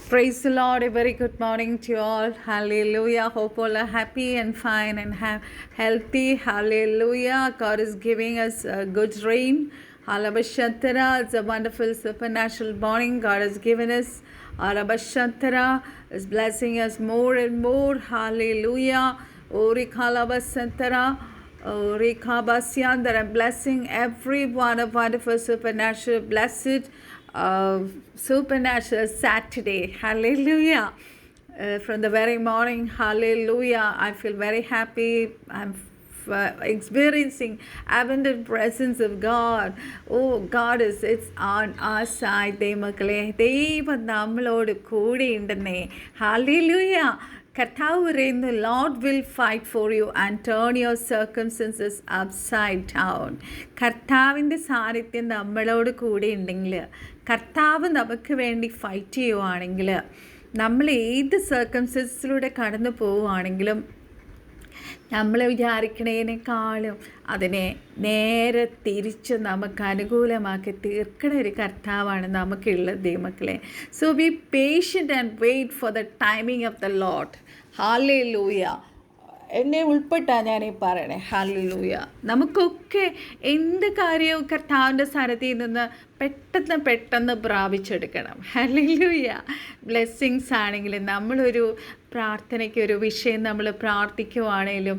Praise the Lord. A very good morning to you all. Hallelujah. Hope all are happy and fine and healthy. Hallelujah. God is giving us a good rain. Alabashantara. It's a wonderful supernatural morning God has given us. Alabashantara is blessing us more and more. Hallelujah. Ori Kalabasantara. Rekhabasyan, that I'm blessing everyone of wonderful supernatural blessed supernatural Saturday. Hallelujah. From the very morning, hallelujah, I feel very happy. I'm experiencing abundant presence of God. Oh, God it's on our side. ദൈവം നമ്മളോട് കൂടെ ഉണ്ടെന്നേ. Hallelujah. കർത്താവ് പറയുന്നു, Lord will fight for you and turn your circumstances upside down. കർത്താവിൻ്റെ സാന്നിധ്യം നമ്മളോട് കൂടെ ഉണ്ടെങ്കിൽ, കർത്താവ് നമുക്ക് വേണ്ടി ഫൈറ്റ് ചെയ്യുവാണെങ്കിൽ, നമ്മൾ ഏത് സർക്കംസ്റ്റൻസിലൂടെ കടന്നു പോവുകയാണെങ്കിലും നമ്മൾ വിചാരിക്കണേനേക്കാളും അതിനെ നേരെ തിരിച്ച് നമുക്ക് അനുകൂലമാക്കി തീർക്കണ ഒരു കർത്താവാണ് നമുക്കുള്ള ദൈവമക്കളെ. So be patient and wait for the timing of the Lord. Hallelujah. എന്നെ ഉൾപ്പെട്ടാണ് ഞാനീ പറയണേ. ഹല്ലേലൂയ. നമുക്കൊക്കെ എന്ത് കാര്യവും കർത്താവിൻ്റെ സന്നിധിയിൽ നിന്ന് പെട്ടെന്ന് പ്രാപിച്ചെടുക്കണം. ഹല്ലേലൂയ. ബ്ലെസ്സിങ്സ് ആണെങ്കിലും നമ്മളൊരു പ്രാർത്ഥനയ്ക്ക് ഒരു വിഷയം നമ്മൾ പ്രാർത്ഥിക്കുവാണെങ്കിലും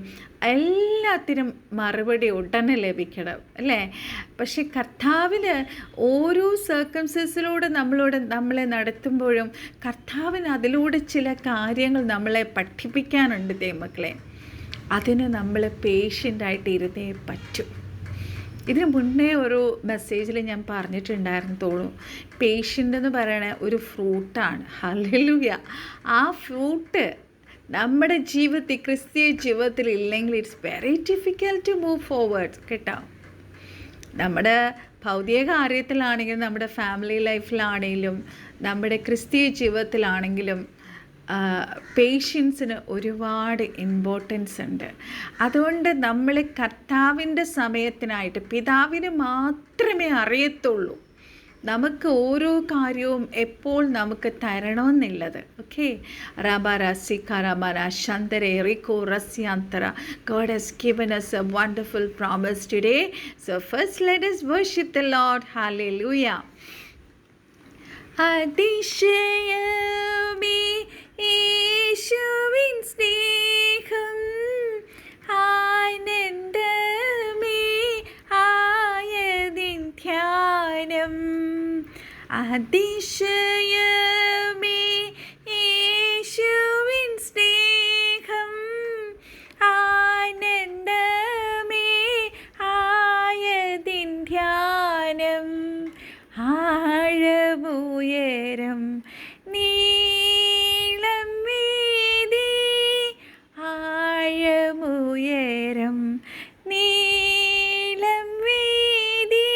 എല്ലാത്തിനും മറുപടി ഉടനെ ലഭിക്കണം, അല്ലേ? പക്ഷെ കർത്താവിന് ഓരോ സർക്കംസ്റ്റൻസിലൂടെ നമ്മളെ നടത്തുമ്പോഴും കർത്താവിന് അതിലൂടെ ചില കാര്യങ്ങൾ നമ്മളെ പഠിപ്പിക്കാനുണ്ട് ദൈവമക്കളെ. അതിന് നമ്മൾ പേഷ്യൻ്റായിട്ട് ഇരുന്നേ പറ്റും. ഇതിന് മുന്നേ ഒരു മെസ്സേജിൽ ഞാൻ പറഞ്ഞിട്ടുണ്ടായിരുന്നു തോന്നുന്നു. പേഷ്യൻ്റ് എന്ന് പറയണ ഒരു ഫ്രൂട്ടാണ്. ഹല്ലേലൂയ. ആ ഫ്രൂട്ട് നമ്മുടെ ജീവിതത്തിൽ, ക്രിസ്തീയ ജീവിതത്തിൽ ഇല്ലെങ്കിൽ it's very difficult to move forward കേട്ടോ. നമ്മുടെ ഭൗതിക കാര്യത്തിലാണെങ്കിലും, നമ്മുടെ ഫാമിലി ലൈഫിലാണെങ്കിലും, നമ്മുടെ ക്രിസ്തീയ ജീവിതത്തിലാണെങ്കിലും പേഷ്യൻസിന് ഒരുപാട് ഇമ്പോർട്ടൻസ് ഉണ്ട്. അതുകൊണ്ട് നമ്മൾ കർത്താവിൻ്റെ സമയത്തിനായിട്ട് പിതാവിന് മാത്രമേ അറിയത്തുള്ളൂ നമുക്ക് ഓരോ കാര്യവും എപ്പോൾ നമുക്ക് തരണമെന്നുള്ളത്. ഓക്കെ. റബാരസിക്കറമന ശന്തരെ റിക്കോ റസ്യാന്തര. God has given us a wonderful promise today. So first let us worship the Lord. Hallelujah. അതിശയമേ യേശുവിൻ സ്നേഹം, ആനന്ദമേ ആയതിൻ ധ്യാനം. അതിശയമേ യേശുവിൻ സ്നേഹം, ആനന്ദമേ ആയതിൻ ധ്യാനം. ആഴമുയരം നീളം വീതി, ആഴമുയരം നീളം വീതി,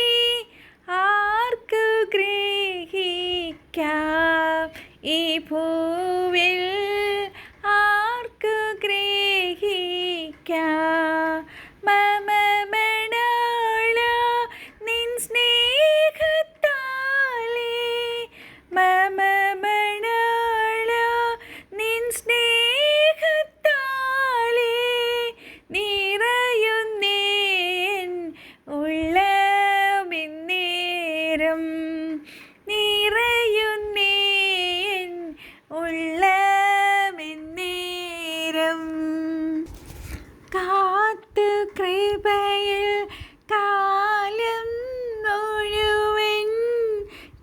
ആർക്കു ഗ്രഹിക്കാം ഈ ഭൂവിൽ, ആർക്കു ഗ്രഹിക്കാം. മമ മണാള നിൻ സ്നേഹത്താലേ, മമ മണാള നിൻ സ്നേഹത്താലേ, നിറയുന്നേൻ ഉള്ളമെന്നേരം, നിറയുന്നേൻ ഉള്ളമെന്നേരം. കാത്തു കൃപയിൽ കാലം മുഴുവൻ,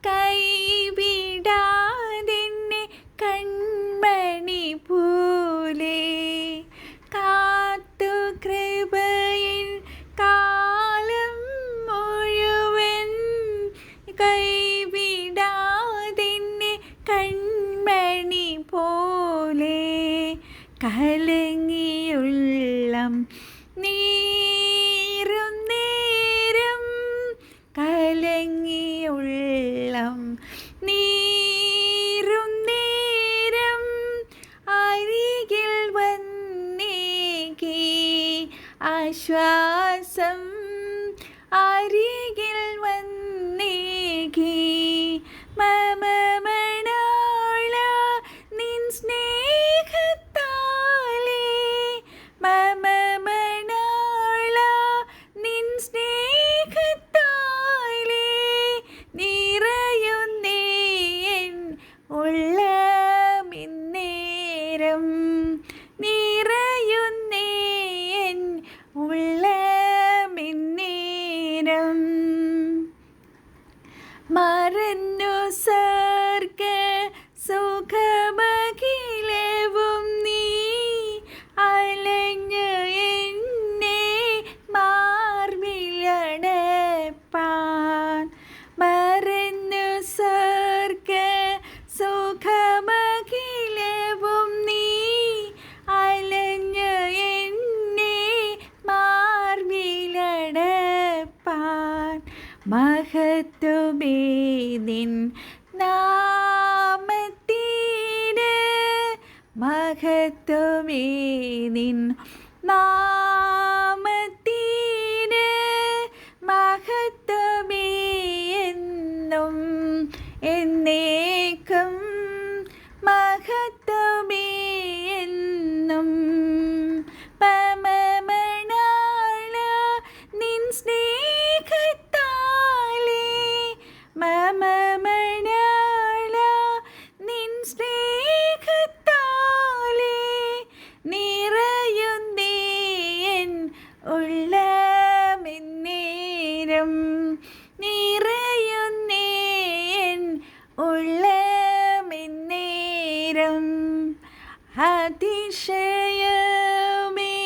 കൈവിടാതെന്നെ കൺമണി പോലെ. കാത്തു കൃപയിൽ കാലം മുഴുവൻ, കൈവിടാതെന്നെ കൺമണി പോലെ. കലങ്ങിയുള്ളം നീറും നേരം, കലങ്ങിയുള്ളം നീറും നേരം, അരികിൽ വന്നേകി ആശ്വാസം, അരികിൽ വന്നേകി. മമ മണാള മഹത്വമേ നിൻ നാമത്തിന് മഹത്വമേ എന്നും എന്നേക്കും മഹത്വമേ എന്നും പമമണാള നിൻ സ്നേഹത്താലേ മമമണാള നിൻ സ്നേഹത്താലേ നിറയുന്നേ എൻ ഉള്ളമെന്നേരം നിറയുന്നേ എൻ ഉള്ളമെന്നേരം അതിശയമേ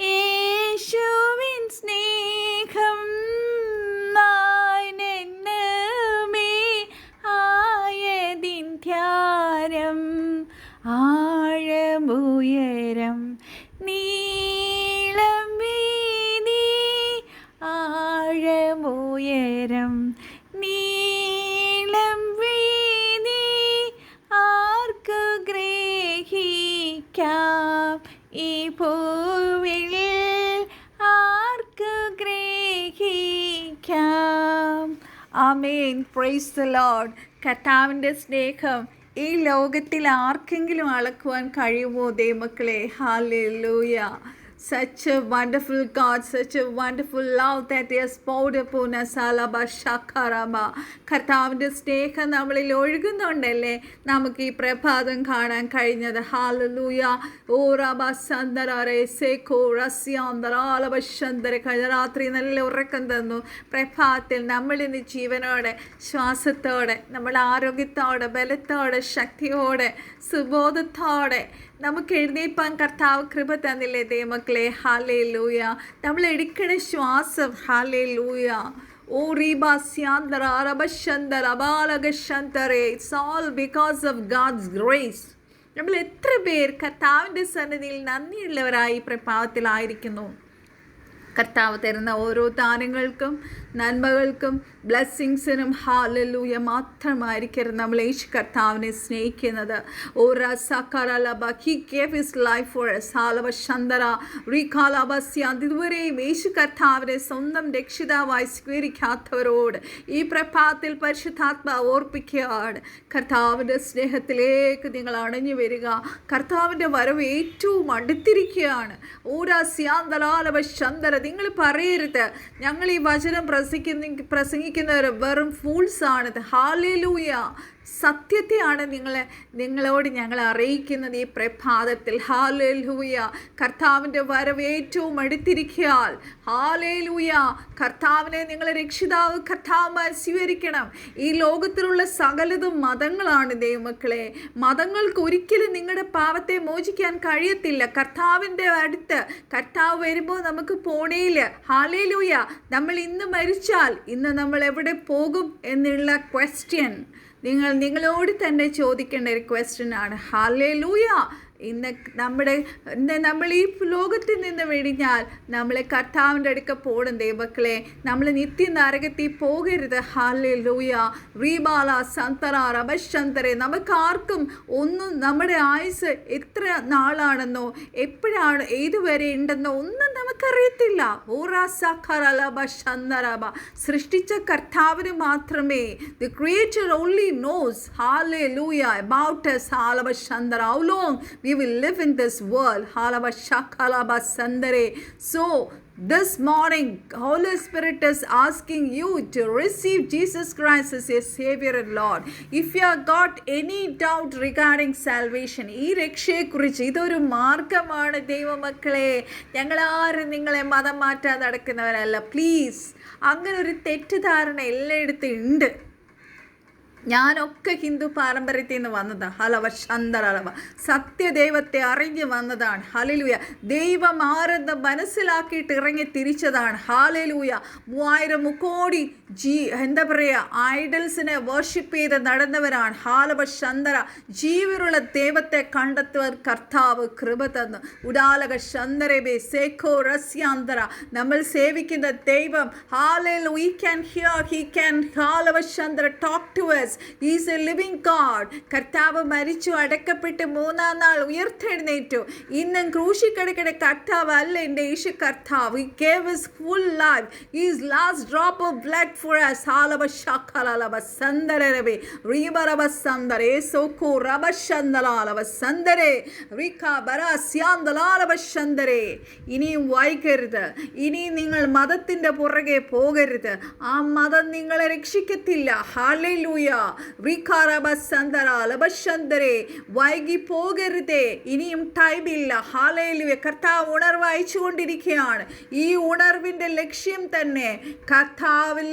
യേശുവിൻ സ്നേഹം നാനെന്നമേ ആയതിൻ ധ്യാനം ആഴമുയരം നീളം വീതി ആഴമുയരം നീളം വീതി ആർക്കു ഗ്രഹിക്കാം ഈ ഭൂവിൽ ആർക്കു ഗ്രഹിക്കാം. ആമേൻ. Praise the lord. കർത്താവിൻ്റെ സ്നേഹം ഈ ലോകത്തിൽ ആർക്കെങ്കിലും അളക്കുവാൻ കഴിയുമോ ദൈവമക്കളെ? Hallelujah. Such a wonderful God, such a wonderful love that He has poured upon us. Alaba Shakaraba. കർത്താവിൻ്റെ സ്നേഹം നമ്മളിൽ ഒഴുകുന്നുണ്ടല്ലേ നമുക്ക് ഈ പ്രഭാതം കാണാൻ കഴിഞ്ഞത്. ഹാലലൂയ. ഓ റബ സന്ദരേ സേഖോ റസ്യാന്തരാലബ ശന്തര. കഴിഞ്ഞ രാത്രി നല്ല ഉറക്കം തന്നു. പ്രഭാതത്തിൽ നമ്മളിന്ന് ജീവനോടെ ശ്വാസത്തോടെ നമ്മൾ ആരോഗ്യത്തോടെ ബലത്തോടെ ശക്തിയോടെ സുബോധത്തോടെ നമുക്ക് എഴുന്നേൽപ്പാൻ കർത്താവ് കൃപ തന്നില്ലേ ദൈവമക്കളെ? ഹല്ലേലൂയ. നമ്മൾ എടുക്കണ ശ്വാസം ഹല്ലേലൂയ. ഓ റീബാസ്യാന്തര അറബശന്തര അബാലകശന്തരേ. It's all because of God's grace. നമ്മൾ എത്ര പേർ കർത്താവിൻ്റെ സന്നിധിയിൽ നന്ദിയുള്ളവരായി പ്രഭാതത്തിലായിരിക്കുന്നു? കർത്താവ് തരുന്ന ഓരോ ദാനങ്ങൾക്കും നന്മകൾക്കും ബ്ലെസ്സിങ്സിനും ഹാലലൂയ മാത്രമായിരിക്കരുത് നമ്മൾ യേശു കർത്താവിനെ സ്നേഹിക്കുന്നത്. ഓ സക്കറലബ he gave his life for us. ഹാലബ ശന്തര റീകാലബസ്യാന്ത്. ഇതുവരെയും യേശു കർത്താവിനെ സ്വന്തം രക്ഷിതാവായി സ്വീകരിക്കാത്തവരോട് ഈ പ്രഭാതത്തിൽ പരിശുദ്ധാത്മാവ് ഓർപ്പിക്കുകയാണ്. കർത്താവിൻ്റെ സ്നേഹത്തിലേക്ക് നിങ്ങൾ അണഞ്ഞു വരിക. കർത്താവിൻ്റെ വരവ് ഏറ്റവും അടുത്തിരിക്കുകയാണ്. ഓരാസ്യാന്തലാലബ ശന്തര. നിങ്ങൾ പറയരുത് ഞങ്ങൾ ഈ വചനം പ്രസംഗിക്കുന്നവർ വെറും ഫൂൾസ് ആണ്. ഹാലേലൂയ. സത്യത്തെയാണ് നിങ്ങളോട് ഞങ്ങൾ അറിയിക്കുന്നത് ഈ പ്രഭാതത്തിൽ. ഹാലേലൂയ. കർത്താവിൻ്റെ വരവ് ഏറ്റവും അടുത്തിരിക്കയാൽ ഹാലേലൂയ. കർത്താവിനെ നിങ്ങൾ രക്ഷിതാവ് കർത്താവുമായി സ്വീകരിക്കണം. ഈ ലോകത്തിലുള്ള സകലതും മതങ്ങളാണ് ദൈവമക്കളെ. മതങ്ങൾക്ക് ഒരിക്കലും നിങ്ങളുടെ പാപത്തെ മോചിക്കാൻ കഴിയത്തില്ല. കർത്താവിൻ്റെ അടുത്ത് കർത്താവ് വരുമ്പോൾ നമുക്ക് പോണേയില്ല. ഹാലേലൂയ. നമ്മൾ ഇന്ന് മരിച്ചാൽ ഇന്ന് നമ്മൾ എവിടെ പോകും എന്നുള്ള ക്വസ്റ്റ്യൻ നിങ്ങളോട് തന്നെ ചോദിക്കേണ്ട ഒരു ക്വസ്റ്റ്യനാണ്. ഹല്ലേലൂയ. ഇന്ന് നമ്മൾ ഈ ലോകത്തിൽ നിന്ന് വെടിഞ്ഞാൽ നമ്മളെ കർത്താവിൻ്റെ അടുക്ക പോകണം ദൈവമക്കളെ. നമ്മൾ നിത്യ നരകത്തിൽ പോകരുത്. ഹല്ലേലൂയ. റീബാല സന്തറ റബശന്തരെ. നമുക്കാർക്കും ഒന്നും നമ്മുടെ ആയുസ് എത്ര നാളാണെന്നോ എപ്പോഴാണ് ഏതുവരെ ഉണ്ടെന്നോ ഒന്നും നമുക്കറിയത്തില്ല. ഓറാസഖറലബശന്തറബ. സൃഷ്ടിച്ച കർത്താവിന് മാത്രമേ the creator only knows hallelujah about us. Halabashandara. How long we will live in this world. Halabashakalabasandare. So this morning Holy Spirit is asking you to receive Jesus Christ as your Savior and Lord. If you have got any doubt regarding salvation, ഈ രക്ഷയെക്കുറിച്ച് ഇതൊരു മാർഗമാണ് ദൈവമക്കളെ. ഞങ്ങളാരും നിങ്ങളെ മതം മാറ്റാൻ നടക്കുന്നവരല്ല. Please, അങ്ങനെ ഒരു തെറ്റിദ്ധാരണ എല്ലായിടത്തും ഉണ്ട്. ഞാനൊക്കെ ഹിന്ദു പാരമ്പര്യത്തിൽ നിന്ന് വന്നതാണ്. ഹലവ ശന്തരളവ. സത്യദൈവത്തെ അറിഞ്ഞ് വന്നതാണ്. ഹല്ലേലൂയ. ദൈവം ആരെന്ന് മനസ്സിലാക്കിയിട്ട് ഇറങ്ങി തിരിച്ചതാണ്. ഹല്ലേലൂയ. 3000 കോടി എന്താ പറയുക ഐഡൽസിനെ വർഷിപ്പ് ചെയ്ത് നടന്നവരാണ്. ഹാലവ ശന്തര. ജീവനുള്ള ദൈവത്തെ കണ്ടെത്തുവാൻ കർത്താവ് കൃപ തന്നു. ഉടാലക ശന്തരബേ സേഖോ റസ്യാന്തര. നമ്മൾ സേവിക്കുന്ന ദൈവം hallelujah. He can hear, he can ഹാലവ ശന്തര talk to us. us. He is a living God. കർത്താവ് മരിച്ചു അടക്കപ്പെട്ട് മൂന്നാം നാൾ ഉയർത്തെഴുന്നേറ്റു. ഇന്നും ക്രൂശിൽ കിടക്കുന്ന കർത്താവ് അല്ല എൻ്റെ യേശു കർത്താവ്. He gave his full life. His last drop of blood for us. ഹാലവശാഖലാലവ സന്ദരരവേ റീബറവ സന്ദരേ സോക്കോ റബശന്ദലാലവ സന്ദരേ റികാ ബരാസ്യാന്ദലാലവ സന്ദരേ. ഇനിയും വായിക്കരുത്. ഇനിയും നിങ്ങൾ മതത്തിൻ്റെ പുറകെ പോകരുത്. ആ മതം നിങ്ങളെ രക്ഷിക്കത്തില്ല. ഹല്ലേലൂയ. വൈകി പോകരുതേ. ഇനിയും ടൈമില്ല. ഹല്ലേലൂയ. കർത്താവ് ഉണർവ് അയച്ചുകൊണ്ടിരിക്കുകയാണ്. ഈ ഉണർവിൻ്റെ ലക്ഷ്യം തന്നെ കർത്താവിൽ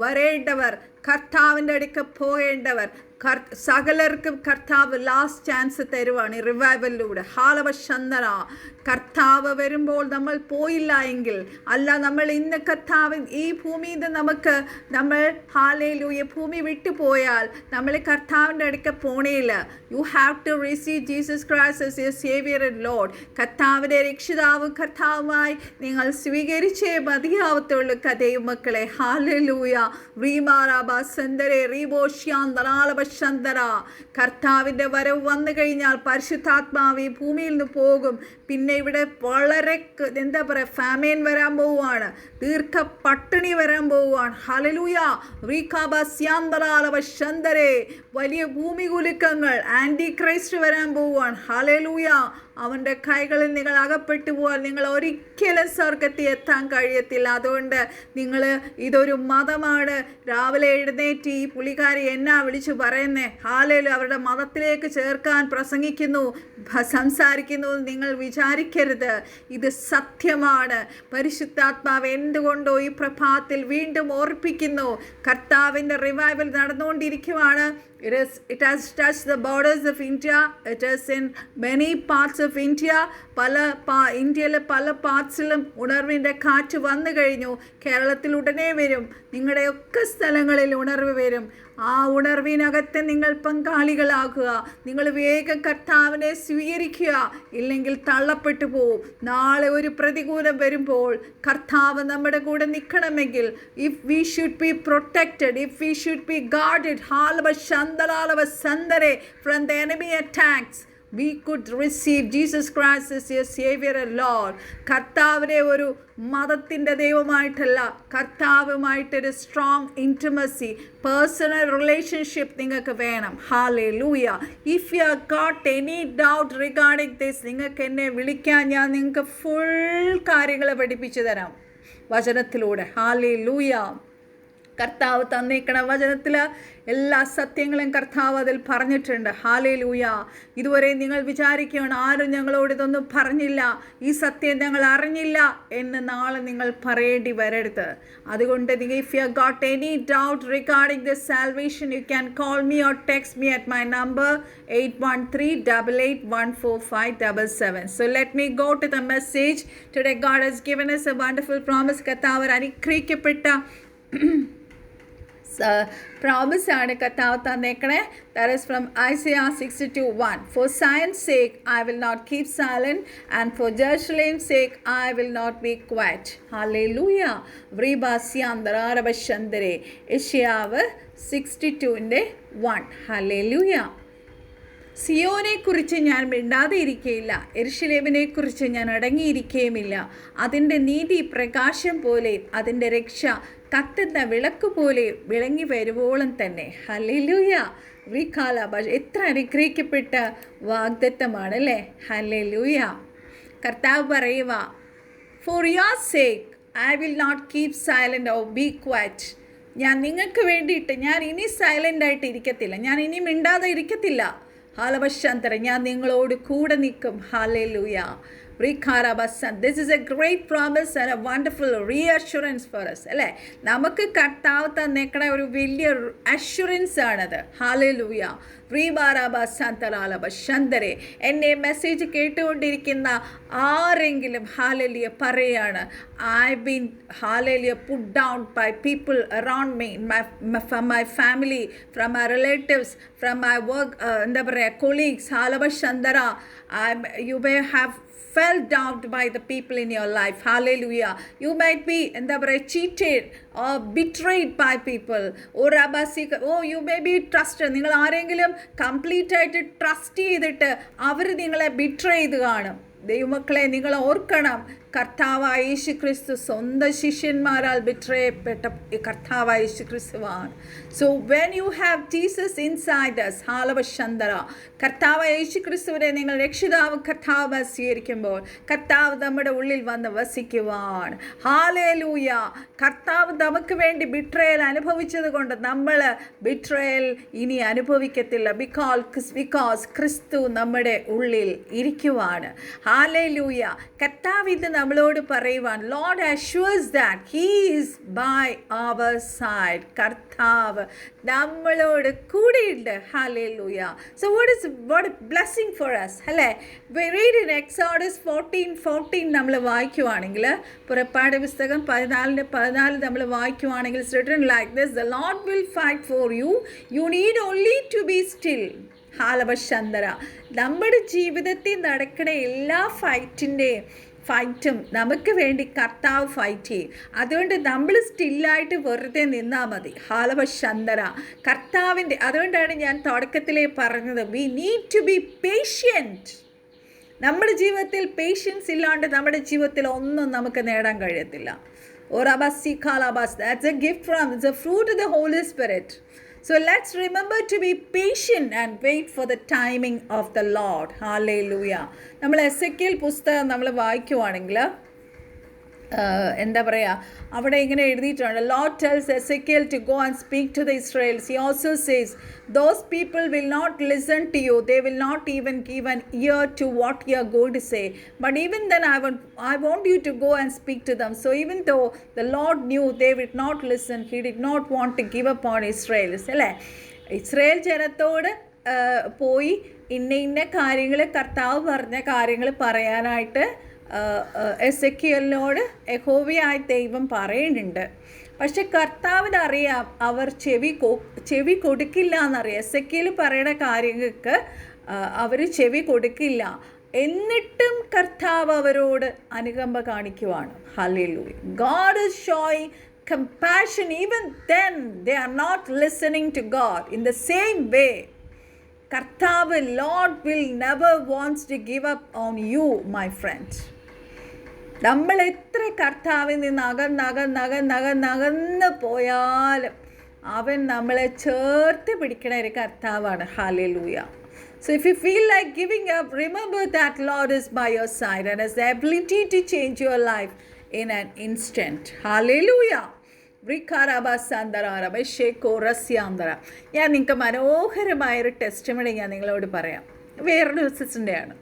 വരേണ്ടവർ, കർത്താവിൻ്റെ അടുക്ക പോകേണ്ടവർ, സകലർക്കും കർത്താവ് ലാസ്റ്റ് ചാൻസ് തരുവാണ് ഈ റിവൈവലിലൂടെ. ഹാലവശന്ദന. കർത്താവ് വരുമ്പോൾ നമ്മൾ പോയില്ല എങ്കിൽ, അല്ല നമ്മൾ ഇന്ന് കർത്താവ് ഈ ഭൂമിയിൽ നമ്മൾ ഹല്ലേലൂയ ഭൂമി വിട്ടുപോയാൽ നമ്മൾ കർത്താവിൻ്റെ അടുക്ക പോണേയില്ല. You have to receive Jesus Christ as your saviour and lord. കർത്താവിൻ്റെ രക്ഷിതാവും കർത്താവുമായി നിങ്ങൾ സ്വീകരിച്ചേ മതിയാവത്തുള്ളൂ ദൈവമക്കളെ. ഹല്ലേലൂയ. റീമാറാബ സന്ദരേ റീബോഷ്യാന്തരാലവശന്തര. കർത്താവിൻ്റെ വരവ് വന്നു കഴിഞ്ഞാൽ പരിശുദ്ധാത്മാവ് ഈ ഭൂമിയിൽ നിന്ന് പോകും. പിന്നെ ഇവിടെ വളരെ എന്താ പറയുക, ഫാമൈൻ വരാൻ പോവുകയാണ്, ദീർഘ പട്ടിണി വരാൻ പോവുകയാണ്. ഹല്ലേലൂയ. റീകാബസ്യാന്തരാലവശന്തരേ. വലിയ ഭൂമി കുലുക്കങ്ങൾ, ആൻറ്റി ക്രൈസ്റ്റ് വരാൻ പോവുകയാണ്. ഹല്ലേലൂയ. അവൻ്റെ കൈകളിൽ നിങ്ങൾ അകപ്പെട്ടു പോകാൻ നിങ്ങൾ ഒരിക്കലും സ്വർഗത്തിൽ എത്താൻ കഴിയത്തില്ല. അതുകൊണ്ട് നിങ്ങൾ ഇതൊരു മതമാണ്. രാവിലെ എഴുന്നേറ്റ് ഈ പുള്ളിക്കാരി എന്നാ വിളിച്ചു പറയുന്നേ, ഹല്ലേലൂയ, അവരുടെ മതത്തിലേക്ക് ചേർക്കാൻ പ്രസംഗിക്കുന്നു, സംസാരിക്കുന്നു നിങ്ങൾ വിചാരിക്കരുത്. ഇത് സത്യമാണ്. പരിശുദ്ധാത്മാവ് എന്തുകൊണ്ടോ ഈ പ്രഭാതത്തിൽ വീണ്ടും ഓർപ്പിക്കുന്നു. കർത്താവിൻ്റെ revival നടന്നുകൊണ്ടിരിക്കുവാണ്. It has touched the borders of India. It is in many parts of India. ഇന്ത്യയിലെ പല പാർട്സിലും ഉണർവിൻ്റെ കാറ്റ് വന്നു കഴിഞ്ഞു. കേരളത്തിൽ ഉടനെ വരും. നിങ്ങളുടെയൊക്കെ സ്ഥലങ്ങളിൽ ഉണർവ് വരും. ആ ഉണർവിനകത്ത് നിങ്ങൾ പങ്കാളികളാകുക. നിങ്ങൾ വേഗം കർത്താവിനെ സ്വീകരിക്കുക. ഇല്ലെങ്കിൽ തള്ളപ്പെട്ടു പോവും. നാളെ ഒരു പ്രതികൂലം വരുമ്പോൾ കർത്താവ് നമ്മുടെ കൂടെ നിൽക്കണമെങ്കിൽ, if we should be protected, if we should be guarded from the enemy attacks, we could receive Jesus Christ as your Savior and Lord. കർത്താവിനെ ഒരു മതത്തിൻ്റെ ദൈവമായിട്ടല്ല, കർത്താവുമായിട്ടൊരു സ്ട്രോങ് ഇൻറ്റിമസി, പേഴ്സണൽ റിലേഷൻഷിപ്പ് നിങ്ങൾക്ക് വേണം. Hallelujah. If you have got any doubt regarding this, നിങ്ങൾക്ക് എന്നെ വിളിക്കാൻ ഞാൻ നിങ്ങൾക്ക് ഫുൾ കാര്യങ്ങൾ പഠിപ്പിച്ചു തരാം വചനത്തിലൂടെ. ഹല്ലേലൂയ. കർത്താവ് തന്നിരിക്കണ വചനത്തിൽ എല്ലാ സത്യങ്ങളും കർത്താവ് അതിൽ പറഞ്ഞിട്ടുണ്ട്. ഹല്ലേലൂയ. ഇതുവരെ നിങ്ങൾ വിചാരിക്കുകയാണ് ആരും ഞങ്ങളോട് ഇതൊന്നും പറഞ്ഞില്ല, ഈ സത്യം ഞങ്ങൾ അറിഞ്ഞില്ല എന്ന് നാളെ നിങ്ങൾ പറയേണ്ടി വരരുത്. അതുകൊണ്ട് if you got any doubt regarding this salvation, you can call me or text me at my number 8138881577. So let me go to the message. Today God has given us a wonderful promise. കർത്താവ് അനുഗ്രഹിക്കപ്പെട്ട പ്രോമിസാണ് കർത്താവ് തന്നേക്കണേ. That is from Isaiah 62:1. For Zion's sake I will not keep silent, and for Jerusalem's sake I will not be quiet. Hallelujah. Vribasyandarabashandare. യെശയ്യാവ് 62:1. Hallelujah. സിയോനെക്കുറിച്ച് ഞാൻ മിണ്ടാതെ ഇരിക്കുകയില്ല, യെരൂശലേമിനെക്കുറിച്ച് ഞാൻ അടങ്ങിയിരിക്കുകയുമില്ല. അതിൻ്റെ നീതി പ്രകാശം പോലെ, അതിൻ്റെ രക്ഷ കത്തുന്ന വിളക്ക് പോലെ വിളങ്ങി വരുവോളം തന്നെ. ഹല്ലേലൂയ. എത്ര അനുഗ്രഹിക്കപ്പെട്ട വാഗ്ദത്തമാണല്ലേ. ഹല്ലേലൂയ. കർത്താവ് പറയുക, for your sake I will not keep silent or be quiet. ഞാൻ നിങ്ങൾക്ക് വേണ്ടിയിട്ട് ഞാൻ ഇനി സൈലൻ്റായിട്ട് ഇരിക്കത്തില്ല, ഞാൻ ഇനി മിണ്ടാതെ ഇരിക്കത്തില്ല. ഹാലവശാന്തര, ഞാൻ നിങ്ങളോട് കൂടെ നിൽക്കും. Hallelujah. This is a great promise and a wonderful reassurance for us. അല്ലേ, നമുക്ക് കർത്താവ് തന്നേക്കണ ഒരു വലിയ അഷുറൻസ് ആണത്. ഹല്ലേലൂയ. എന്നെ മെസ്സേജ് കേട്ടുകൊണ്ടിരിക്കുന്ന ആരെങ്കിലും ഹല്ലേലൂയ പറയാണ്, I've been, hallelujah, put down by people around me, from my family, from my relatives, from my work, colleagues, halabashandara. You may have fell down by the people in your life. Hallelujah. You might be cheated or betrayed by people. Oh, you may be trusted. നിങ്ങൾ ആരെങ്കിലും complete ആയിട്ട് trust ചെയ്തിട്ട് അവർ നിങ്ങളെ betray ചെയ്ത് കാണും. ദൈവമക്കളെ, നിങ്ങൾ ഓർക്കണം, കർത്താവായ യേശു ക്രിസ്തു സ്വന്തം ശിഷ്യന്മാരാൽ ബിട്രയപ്പെട്ട കർത്താവായ യേശു ക്രിസ്തുവാണ്. So when you have Jesus inside us, ഹാലവശന്തര, കർത്താവായ യേശു ക്രിസ്തുവിനെ നിങ്ങൾ രക്ഷിതാവ് കർത്താവ് സ്വീകരിക്കുമ്പോൾ കർത്താവ് നമ്മുടെ ഉള്ളിൽ വന്ന് വസിക്കുവാണ്. ഹാലേലൂയ. കർത്താവ് നമുക്ക് വേണ്ടി ബിട്രയൽ അനുഭവിച്ചത് കൊണ്ട് നമ്മൾ ബിട്രയൽ ഇനി അനുഭവിക്കത്തില്ല. ബിക്കോസ് ക്രിസ്തു നമ്മുടെ ഉള്ളിൽ ഇരിക്കുവാണ്. ഹാലേലൂയ. കർത്താവ് ഇത് നമ്മളോട് പറയുവാൻ, lord assures that he is by our side. കർത്താവ് നമ്മളോട് കൂടെയുണ്ട്. ഹാലേലൂയ. So what a blessing for us. അല്ലേ? We read in Exodus 14:14 നമ്മൾ വായിക്കുവാണെങ്കിൽ, പുറപ്പാട് പുസ്തകം 14:14 നമ്മൾ വായിക്കുവാണെങ്കിൽ, it's written like this: the Lord will fight for you, you need only to be still. ഹാലവശന്തര. നമ്മുടെ ജീവിതത്തിൽ നടക്കുന്ന എല്ലാ ഫൈറ്റും നമുക്ക് വേണ്ടി കർത്താവ് ഫൈറ്റ് ചെയ്യും. അതുകൊണ്ട് നമ്മൾ സ്റ്റില്ലായിട്ട് വെറുതെ നിന്നാൽ മതി. ഹാലവശന്തര. കർത്താവിൻ്റെ, അതുകൊണ്ടാണ് ഞാൻ തുടക്കത്തിലേ പറഞ്ഞത്, we need to be patient. നമ്മുടെ ജീവിതത്തിൽ പേഷ്യൻസ് ഇല്ലാണ്ട് നമ്മുടെ ജീവിതത്തിൽ ഒന്നും നമുക്ക് നേടാൻ കഴിയത്തില്ല. That's a gift from, it's a fruit of the Holy Spirit. So let's remember to be patient and wait for the timing of the Lord. Hallelujah. നമ്മൾ എസെക്കിയേൽ പുസ്തകം നമ്മൾ വായിക്കുവാണെങ്കിൽ എന്താ പറയുക, അവിടെ ഇങ്ങനെ എഴുതിയിട്ടുണ്ട്, Lord tells Ezekiel to go and speak to the Israels. He also says, those people will not listen to you, they will not even give an ear to what you are going to say, but even then I want you to go and speak to them. So even though the Lord knew they would not listen, he did not want to give up on Israel. അല്ലേ? Israel ജനത്തോട് പോയി ഇന്ന കാര്യങ്ങൾ, കർത്താവ് പറഞ്ഞ കാര്യങ്ങൾ പറയാനായിട്ട് എസെക്കിയേലിനോട് യഹോവയായ ദൈവം പറയുന്നുണ്ട്. പക്ഷെ കർത്താവിന് അറിയാം അവർ ചെവി കൊടുക്കില്ല എന്നറിയാം. എസെക്കിയേൽ പറയുന്ന കാര്യങ്ങൾക്ക് അവർ ചെവി കൊടുക്കില്ല. എന്നിട്ടും കർത്താവ് അവരോട് അനുകമ്പ കാണിക്കുവാണ്. Hallelujah. God is showing compassion. Even then they are not listening to God. In the same way, കർത്താവ്, Lord will never wants to give up on you, my friend. നമ്മൾ എത്ര കർത്താവിൽ നിന്ന് അകന്ന് പോയാലും അവൻ നമ്മളെ ചേർത്ത് പിടിക്കണ ഒരു കർത്താവാണ്. Hallelujah. So if you feel like giving up, remember that Lord is by your side and has the ability to change your life in an instant. Hallelujah. ഞാൻ നിങ്ങൾക്ക് മനോഹരമായൊരു ടെസ്റ്റിമണി ഞാൻ നിങ്ങളോട് പറയാം. വേറൊരു സിസ്റ്ററിൻ്റെയാണ്.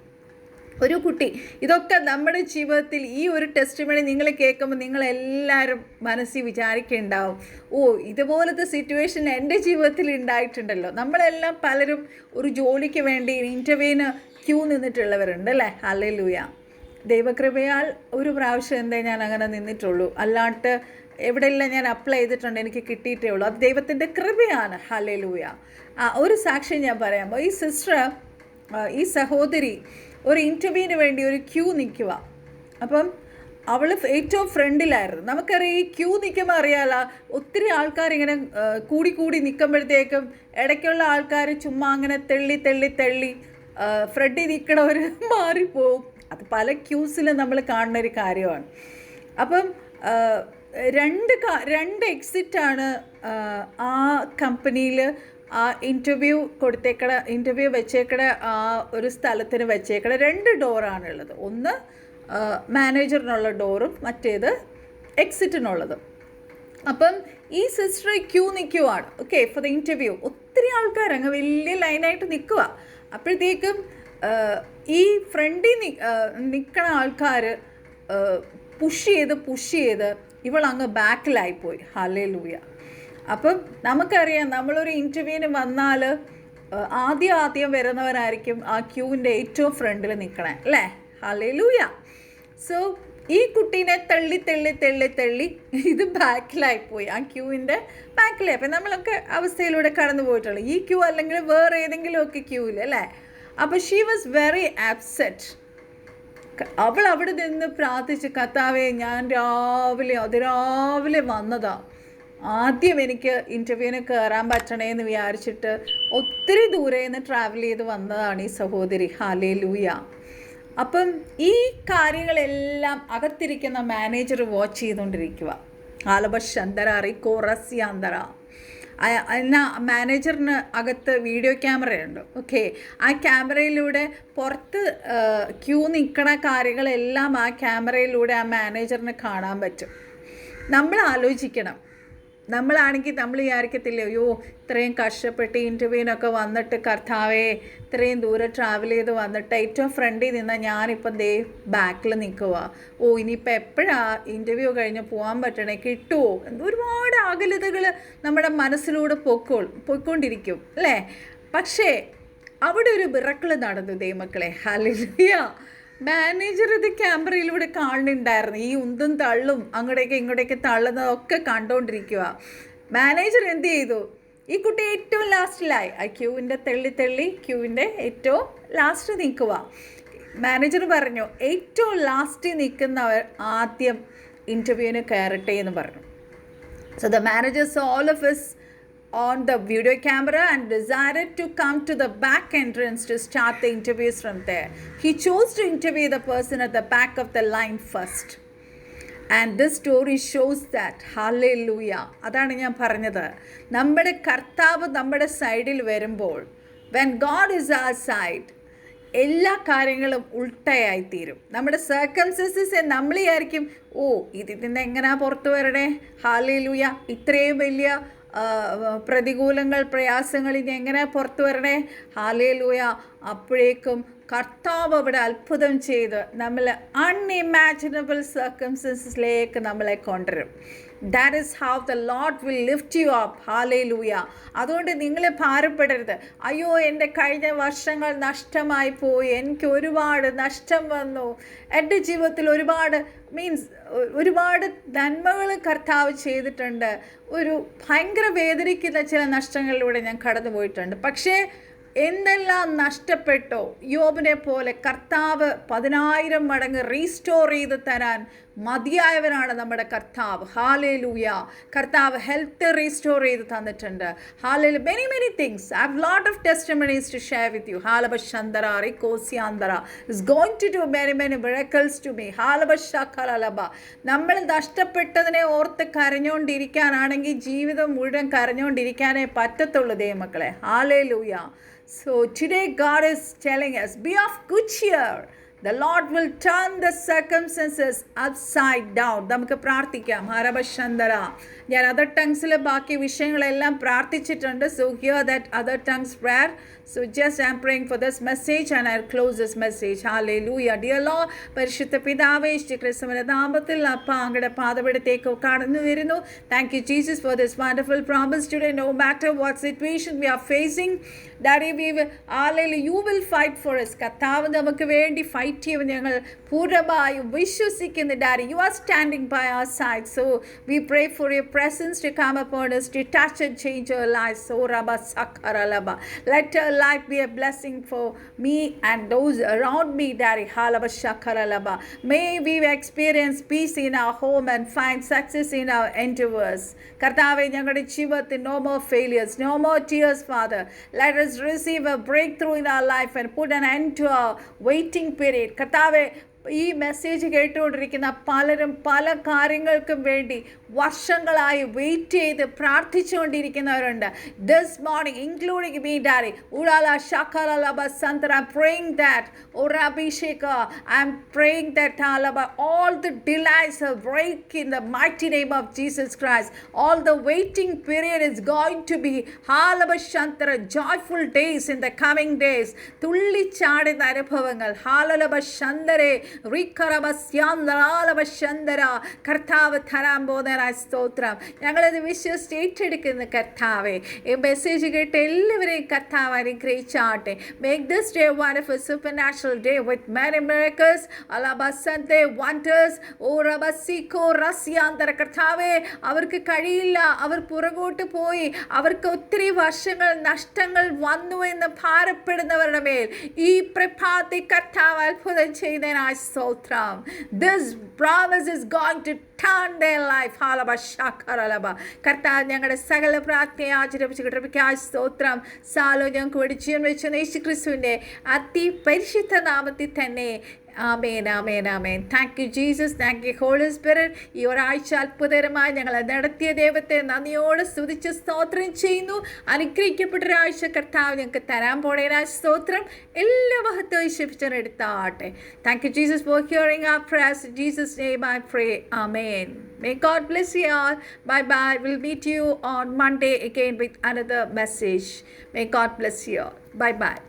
ഒരു കുട്ടി, ഇതൊക്കെ നമ്മുടെ ജീവിതത്തിൽ ഈ ഒരു ടെസ്റ്റിമണി നിങ്ങൾ കേൾക്കുമ്പോൾ നിങ്ങളെല്ലാവരും മനസ്സിൽ വിചാരിക്കുന്നുണ്ടാവും, ഓ ഇതുപോലത്തെ സിറ്റുവേഷൻ എൻ്റെ ജീവിതത്തിൽ ഉണ്ടായിട്ടുണ്ടല്ലോ. നമ്മളെല്ലാം പലരും ഒരു ജോലിക്ക് വേണ്ടി ഇൻ്റർവ്യൂവിന് ക്യൂ നിന്നിട്ടുള്ളവരുണ്ട് അല്ലേ? ഹല്ലേലൂയ. ദൈവകൃപയാൽ ഒരു പ്രാവശ്യം എന്തേ ഞാൻ അങ്ങനെ നിന്നിട്ടുള്ളൂ. അല്ലാണ്ട് എവിടെയെല്ലാം ഞാൻ അപ്ലൈ ചെയ്തിട്ടുണ്ട്, എനിക്ക് കിട്ടിയിട്ടേ ഉള്ളൂ. അത് ദൈവത്തിൻ്റെ കൃപയാണ്. ഹല്ലേലൂയ. ഒരു സാക്ഷ്യം ഞാൻ പറയാം. ഈ സഹോദരി ഒരു ഇൻ്റർവ്യൂവിന് വേണ്ടി ഒരു ക്യൂ നിൽക്കുക. അപ്പം അവൾ ഏറ്റവും ഫ്രണ്ടിലായിരുന്നു. നമുക്കറിയാം, ഈ ക്യൂ നിൽക്കുമ്പോൾ അറിയാമല്ലോ, ഒത്തിരി ആൾക്കാരിങ്ങനെ കൂടി നിൽക്കുമ്പോഴത്തേക്കും ഇടയ്ക്കുള്ള ആൾക്കാർ ചുമ്മാ അങ്ങനെ തെള്ളി ഫ്രണ്ടിൽ നിൽക്കണവർ മാറിപ്പോവും. അത് പല ക്യൂസിലും നമ്മൾ കാണുന്നൊരു കാര്യമാണ്. അപ്പം രണ്ട് എക്സിറ്റാണ് ആ കമ്പനിയിൽ ആ ഇൻ്റർവ്യൂ വെച്ചേക്കണ ആ ഒരു സ്ഥലത്തിന് വെച്ചേക്കണ 2 ഡോറാണുള്ളത്. ഒന്ന് മാനേജറിനുള്ള ഡോറും മറ്റേത് എക്സിറ്റിനുള്ളതും. അപ്പം ഈ സിസ്റ്റർ ക്യൂ നിൽക്കുവാണ്, ഓക്കെ, ഫോർ ദ ഇൻ്റർവ്യൂ. ഒത്തിരി ആൾക്കാർ അങ്ങ് വലിയ ലൈനായിട്ട് നിൽക്കുക. അപ്പോഴത്തേക്കും ഈ ഫ്രണ്ടിൽ നിൽക്കണ ആൾക്കാർ പുഷ് ചെയ്ത് ഇവളങ്ങ് ബാക്കിലായിപ്പോയി. ഹല്ലേലൂയ. അപ്പം നമുക്കറിയാം, നമ്മളൊരു ഇൻ്റർവ്യൂവിന് വന്നാൽ ആദ്യം വരുന്നവരായിരിക്കും ആ ക്യൂവിൻ്റെ ഏറ്റവും ഫ്രണ്ടിൽ നിൽക്കണേ അല്ലേ? ഹല്ലേലൂയ. സോ ഈ കുട്ടീനെ തള്ളി തള്ളി തള്ളി തള്ളി ഇത് ബാക്കിലായിപ്പോയി, ആ ക്യൂവിൻ്റെ ബാക്കിലായി. അപ്പം നമ്മളൊക്കെ അവസ്ഥയിലൂടെ കടന്നു പോയിട്ടുള്ളൂ. ഈ ക്യൂ അല്ലെങ്കിൽ വേറെ ഏതെങ്കിലുമൊക്കെ ക്യൂവിൽ അല്ലേ. അപ്പോൾ ഷീ വാസ് വെരി അപ്സെറ്റ്. അവൾ അവിടെ നിന്ന് പ്രാർത്ഥിച്ച്, കർത്താവേ ഞാൻ അതിരാവിലെ വന്നതാ, ആദ്യം എനിക്ക് ഇൻ്റർവ്യൂവിന് കയറാൻ പറ്റണേന്ന് വിചാരിച്ചിട്ട് ഒത്തിരി ദൂരെ നിന്ന് ട്രാവൽ ചെയ്ത് വന്നതാണ് ഈ സഹോദരി. ഹല്ലേലൂയ. അപ്പം ഈ കാര്യങ്ങളെല്ലാം അകത്തിരിക്കുന്ന മാനേജർ വാച്ച് ചെയ്തുകൊണ്ടിരിക്കുക. ആലബശന്തര റിക്കോറസ്യാന്തര. എന്നാ മാനേജറിന് അകത്ത് വീഡിയോ ക്യാമറയുണ്ട്. ഓക്കെ, ആ ക്യാമറയിലൂടെ പുറത്ത് ക്യൂ നിൽക്കണ കാര്യങ്ങളെല്ലാം ആ ക്യാമറയിലൂടെ ആ മാനേജറിന് കാണാൻ പറ്റും. നമ്മൾ ആലോചിക്കണം, നമ്മളാണെങ്കിൽ നമ്മൾ വിചാരിക്കത്തില്ല, അയ്യോ ഇത്രയും കഷ്ടപ്പെട്ട് ഇൻ്റർവ്യൂവിനൊക്കെ വന്നിട്ട് കർത്താവേ ഇത്രയും ദൂരം ട്രാവൽ ചെയ്ത് വന്നിട്ട് ഏറ്റവും ഫ്രണ്ടിൽ നിന്നാൽ ഞാനിപ്പം ദേ ബാക്കിൽ നിൽക്കുക, ഇനിയിപ്പോൾ എപ്പോഴാണ് ഇൻ്റർവ്യൂ കഴിഞ്ഞ് പോകാൻ പറ്റണേ, കിട്ടുമോ, ഒരുപാട് ആകുലതകൾ നമ്മുടെ മനസ്സിലൂടെ പോയിക്കൊണ്ടിരിക്കും അല്ലേ. പക്ഷേ അവിടെ ഒരു മിറക്കിൾ നടന്നു ദൈവമക്കളെ. ഹല്ലേലൂയ. മാനേജർ ഇത് ക്യാമറയിലൂടെ കാണുന്നുണ്ടായിരുന്നു. ഈ ഉന്തും തള്ളും അങ്ങോട്ടേക്ക് ഇങ്ങോട്ടേക്ക് തള്ളുന്നതൊക്കെ കണ്ടുകൊണ്ടിരിക്കുക. മാനേജർ എന്ത് ചെയ്തു, ഈ കുട്ടി ഏറ്റവും ലാസ്റ്റിലായി. ആ ക്യൂവിൻ്റെ തള്ളി ക്യൂവിൻ്റെ ഏറ്റവും ലാസ്റ്റ് നിൽക്കുക. മാനേജർ പറഞ്ഞു, ഏറ്റവും ലാസ്റ്റിൽ നിൽക്കുന്നവർ ആദ്യം ഇൻ്റർവ്യൂവിന് കയറട്ടെ എന്ന് പറഞ്ഞു. So the managers all of us on the video camera and decided to come to the back entrance to start the interviews from there. He chose to interview the person at the back of the line first. And this story shows that. Hallelujah. അതാണ് ഞാൻ പറഞ്ഞത്, നമ്മുടെ കർത്താവ് നമ്മുടെ സൈഡിൽ വരുമ്പോൾ, when God is our side, എല്ലാ കാര്യങ്ങളും ഉൾട്ടയായിത്തീരും. നമ്മുടെ സർക്കംസ്റ്റൻസസ് നമ്മൾ വിചാരിക്കും, ഇതിൽ നിന്ന് എങ്ങനെയാ പുറത്തു വരണേ, ഹല്ലേലൂയ, ഇത്രയും വലിയ പ്രതികൂലങ്ങൾ പ്രയാസങ്ങൾ ഇനി എങ്ങനെ പുറത്തു വരണേ, ഹല്ലേലൂയ. അപ്പോഴേക്കും കർത്താവ് അവിടെ അത്ഭുതം ചെയ്ത് നമ്മൾ അൺഇമാജിനബിൾ സർക്കംസ്റ്റൻസസിലേക്ക് നമ്മളെ കൊണ്ടുവരും. That is how the Lord will lift you up. Hallelujah. അതുകൊണ്ട് നിങ്ങൾ ഭാരപ്പെടരുത്, അയ്യോ എൻ്റെ കഴിഞ്ഞ വർഷങ്ങൾ നഷ്ടമായി പോയി, എനിക്ക് ഒരുപാട് നഷ്ടം വന്നു, എൻ്റെ ജീവിതത്തിൽ ഒരുപാട് നന്മകൾ കർത്താവ് ചെയ്തിട്ടുണ്ട്, ഒരു ഭയങ്കര വേദനിക്കുന്ന ചില നഷ്ടങ്ങളിലൂടെ ഞാൻ കടന്നു പോയിട്ടുണ്ട്. പക്ഷേ എന്തെല്ലാം നഷ്ടപ്പെട്ടോ, യോബിനെ പോലെ കർത്താവ് 10,000 മടങ്ങ് റീസ്റ്റോർ ചെയ്ത് തരാൻ മതിയായവനാണ് നമ്മുടെ കർത്താവ്. ഹാലേലൂയ. കർത്താവ് ഹെൽത്ത് റീസ്റ്റോർ ചെയ്ത് തന്നിട്ടുണ്ട്. ഹാലേലു. Many things. I have lot of testimonies to share with you. ഹാലബശന്തര റിക്കോസ്യാന്തര is going to do many miracles to me. ഹാലബശകലലബ. നമ്മൾ നഷ്ടപ്പെട്ടതിനെ ഓർത്ത് കരഞ്ഞുകൊണ്ടിരിക്കാനാണെങ്കിൽ ജീവിതം മുഴുവൻ കരഞ്ഞുകൊണ്ടിരിക്കാനേ പറ്റത്തുള്ളൂ ദൈവമക്കളെ. ഹാലേലൂയ. So today God is telling us, be of good cheer. The Lord will turn the circumstances upside down. നമുക്ക് പ്രാർത്ഥിക്കാം. ഹരബശന്തര. ഞാൻ അതർ ടങ്സിൽ ബാക്കി വിഷയങ്ങളെല്ലാം പ്രാർത്ഥിച്ചിട്ടുണ്ട്. So hear that other tongues prayer. So just I'm praying for this message and I'll close this message. Hallelujah. Dear Lord, പരിശുദ്ധ പിതാവേ, ക്രിസ്തുവിന്റെ നാമത്തിൽ അപ്പ അങ്ങയുടെ പാദപീഠത്തേക്ക് കടന്നു വരുന്നു. Thank you Jesus for this wonderful promise today. No matter what situation we are facing, Daddy, you will fight for us. കർത്താവ് നമുക്ക് വേണ്ടി ഫൈറ്റ് ചെയ്യും ഞങ്ങൾ പൂർണ്ണമായും വിശ്വസിക്കുന്നു. Daddy, you are standing by our side. So we pray for your presence to come upon us, to touch and change our lives. So Rabba Sakaralaba. Let our life be a blessing for me and those around me, Daddy. Halaba Sakaralaba. May we experience peace in our home and find success in our endeavors. കർത്താവേ, ഞങ്ങളുടെ ജീവിതത്തിൽ no more failures, no more tears, Father. Let us receive a breakthrough in our life and put an end to our waiting period. കർത്താവേ, ഈ message കേട്ടുകൊണ്ടിരിക്കുന്ന പലരും പല കാര്യങ്ങൾക്കും വേണ്ടി വർഷങ്ങളായി വെയിറ്റ് ചെയ്ത് പ്രാർത്ഥിച്ചുകൊണ്ടിരിക്കുന്നവരുണ്ട്. This morning including me daddy, ഉളാല ഷാക്കാലബ സന്തർ, ഐ എം പ്രേയിങ് ദാറ്റ് ഒറാബിഷേക, ഐ എം പ്രേയിങ് ദാറ്റ് ആലബ all the delays will break in the mighty name of Jesus Christ. All the waiting period is going to be halaba shantara joyful days in the coming days. തുള്ളി ചാടുന്ന അനുഭവങ്ങൾ. ഹാലലബ ശന്തരെ റിക്കറബ സ്യാന്തരാലബ ശന്തര. കർത്താവ് തരാൻ പോകുന്ന ചെയ്യുന്നതിനായി സ്തോത്രം. ഞങ്ങളത് വിശ്വസിച്ച് ഏറ്റെടുക്കുന്ന കർത്താവേ, ഈ മെസ്സേജ് കേട്ട് എല്ലാവരെയും കർത്താവ് അനുഗ്രഹിച്ചാട്ടെ. Make this day one of a supernatural day with many miracles, alabasante wonders, o rabasiko rasyantar. കർത്താവേ, അവർക്ക് കഴിയില്ല, അവർ പുറകോട്ട് പോയി, അവർക്ക് ഒത്തിരി വർഷങ്ങൾ നഷ്ടങ്ങൾ വന്നു എന്ന് ഭാരപ്പെടുന്നവരുടെ മേൽ ഈ പ്രഭാതി കർത്താവ് അത്ഭുതം ചെയ്യുന്നതിനായി സ്തോത്രം. This promise is going to turn their life. കർത്താവ്, ഞങ്ങളുടെ സകല പ്രാർത്ഥനയെ ആചരിപ്പിച്ച് സ്തോത്രം. സാലോ ഞങ്ങൾക്ക് വേണ്ടി ജീവൻ വെച്ച യേശുക്രിസ്തുവിൻ്റെ അതിപരിശുദ്ധ നാമത്തിൽ തന്നെ ആമേൻ, ആമേൻ, ആമേൻ. Thank you Jesus, thank you holy spirit. ഈ ഒരാഴ്ച അത്ഭുതകരമായി ഞങ്ങളെ നടത്തിയ ദൈവത്തെ നന്ദിയോടെ സ്തുതിച്ച് സ്തോത്രം ചെയ്യുന്നു. അനുഗ്രഹിക്കപ്പെട്ടൊരാഴ്ച കർത്താവ് ഞങ്ങൾക്ക് തരാൻ പോണേനായ സ്തോത്രം. എല്ലാ മഹത്വവും ശിപ്പിച്ചെടുത്താട്ടെ. Thank you Jesus for hearing our prayers. In Jesus' name I pray. Amen. May God bless you all. Bye bye. We'll meet you on Monday again with another message. May God bless you all. Bye bye.